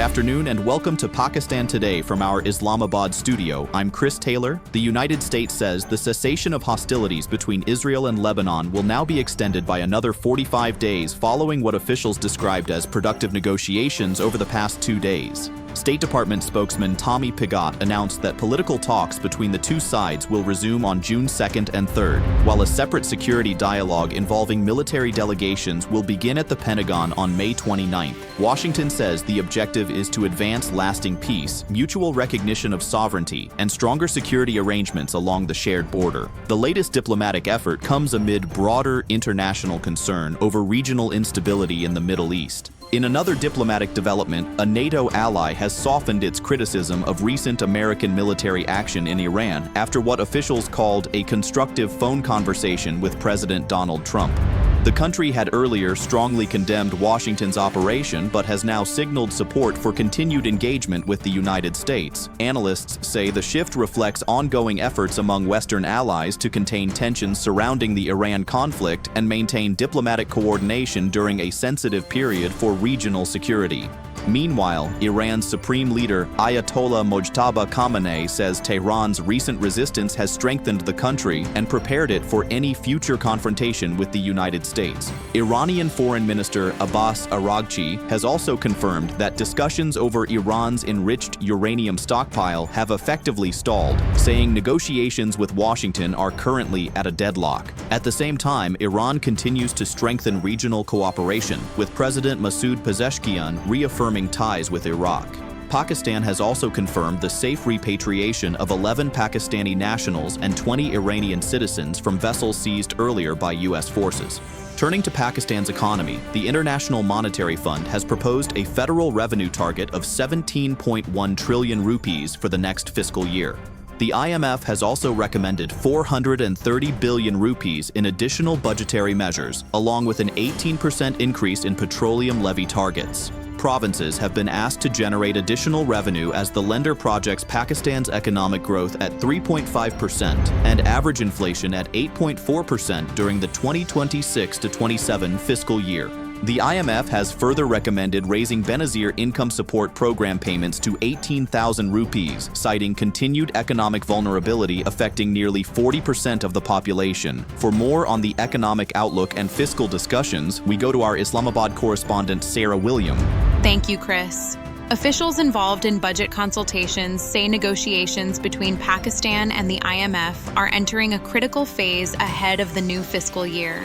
afternoon and welcome to Pakistan Today from our Islamabad studio. I'm Chris Taylor. The United States says the cessation of hostilities between Israel and Lebanon will now be extended by another 45 days following what officials described as productive negotiations over the past 2 days. State Department spokesman Tommy Pigott announced that political talks between the two sides will resume on June 2nd and 3rd, while a separate security dialogue involving military delegations will begin at the Pentagon on May 29th. Washington says the objective is to advance lasting peace, mutual recognition of sovereignty, and stronger security arrangements along the shared border. The latest diplomatic effort comes amid broader international concern over regional instability in the Middle East. In another diplomatic development, a NATO ally has softened its criticism of recent American military action in Iran after what officials called a constructive phone conversation with President Donald Trump. The country had earlier strongly condemned Washington's operation but has now signaled support for continued engagement with the United States. Analysts say the shift reflects ongoing efforts among Western allies to contain tensions surrounding the Iran conflict and maintain diplomatic coordination during a sensitive period for regional security. Meanwhile, Iran's supreme leader Ayatollah Mojtaba Khamenei says Tehran's recent resistance has strengthened the country and prepared it for any future confrontation with the United States. Iranian Foreign Minister Abbas Araghchi has also confirmed that discussions over Iran's enriched uranium stockpile have effectively stalled, saying negotiations with Washington are currently at a deadlock. At the same time, Iran continues to strengthen regional cooperation, with President Masoud Pezeshkian reaffirming ties with Iraq. Pakistan has also confirmed the safe repatriation of 11 Pakistani nationals and 20 Iranian citizens from vessels seized earlier by U.S. forces. Turning to Pakistan's economy, the International Monetary Fund has proposed a federal revenue target of 17.1 trillion rupees for the next fiscal year. The IMF has also recommended 430 billion rupees in additional budgetary measures, along with an 18% increase in petroleum levy targets. Provinces have been asked to generate additional revenue as the lender projects Pakistan's economic growth at 3.5% and average inflation at 8.4% during the 2026-27 fiscal year. The IMF has further recommended raising Benazir income support program payments to 18,000 rupees, citing continued economic vulnerability affecting nearly 40% of the population. For more on the economic outlook and fiscal discussions, we go to our Islamabad correspondent Sarah William. Thank you, Chris. Officials involved in budget consultations say negotiations between Pakistan and the IMF are entering a critical phase ahead of the new fiscal year.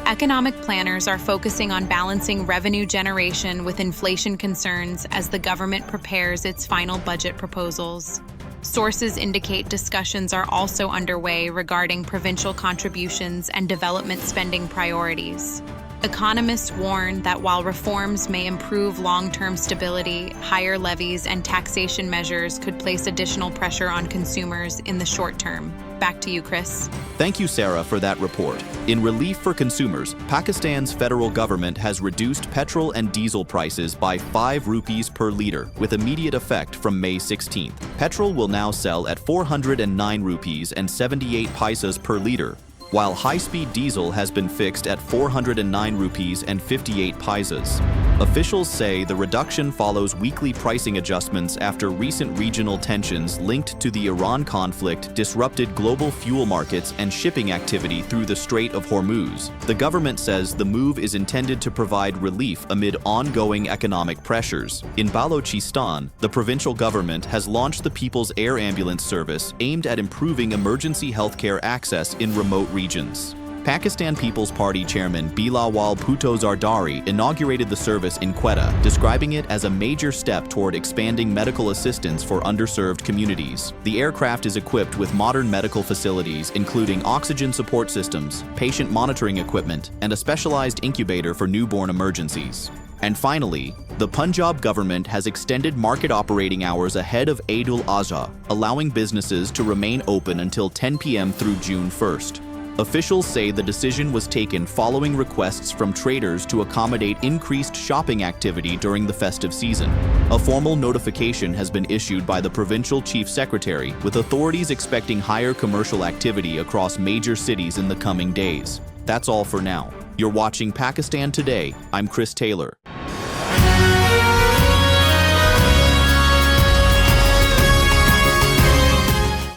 Economic planners are focusing on balancing revenue generation with inflation concerns as the government prepares its final budget proposals. Sources indicate discussions are also underway regarding provincial contributions and development spending priorities. Economists warn that while reforms may improve long-term stability, higher levies and taxation measures could place additional pressure on consumers in the short term. Back to you, Chris. Thank you, Sarah, for that report. In relief for consumers, Pakistan's federal government has reduced petrol and diesel prices by 5 rupees per liter, with immediate effect from May 16th. Petrol will now sell at 409 rupees and 78 paisas per liter, while high-speed diesel has been fixed at 409 rupees and 58 paisas. Officials say the reduction follows weekly pricing adjustments after recent regional tensions linked to the Iran conflict disrupted global fuel markets and shipping activity through the Strait of Hormuz. The government says the move is intended to provide relief amid ongoing economic pressures. In Balochistan, the provincial government has launched the People's Air Ambulance Service aimed at improving emergency healthcare access in remote regions. Pakistan People's Party chairman Bilawal Bhutto Zardari inaugurated the service in Quetta, describing it as a major step toward expanding medical assistance for underserved communities. The aircraft is equipped with modern medical facilities, including oxygen support systems, patient monitoring equipment, and a specialized incubator for newborn emergencies. And finally, the Punjab government has extended market operating hours ahead of Eid al-Adha, allowing businesses to remain open until 10 p.m. through June 1st. Officials say the decision was taken following requests from traders to accommodate increased shopping activity during the festive season. A formal notification has been issued by the provincial chief secretary, with authorities expecting higher commercial activity across major cities in the coming days. That's all for now. You're watching Pakistan Today. I'm Chris Taylor.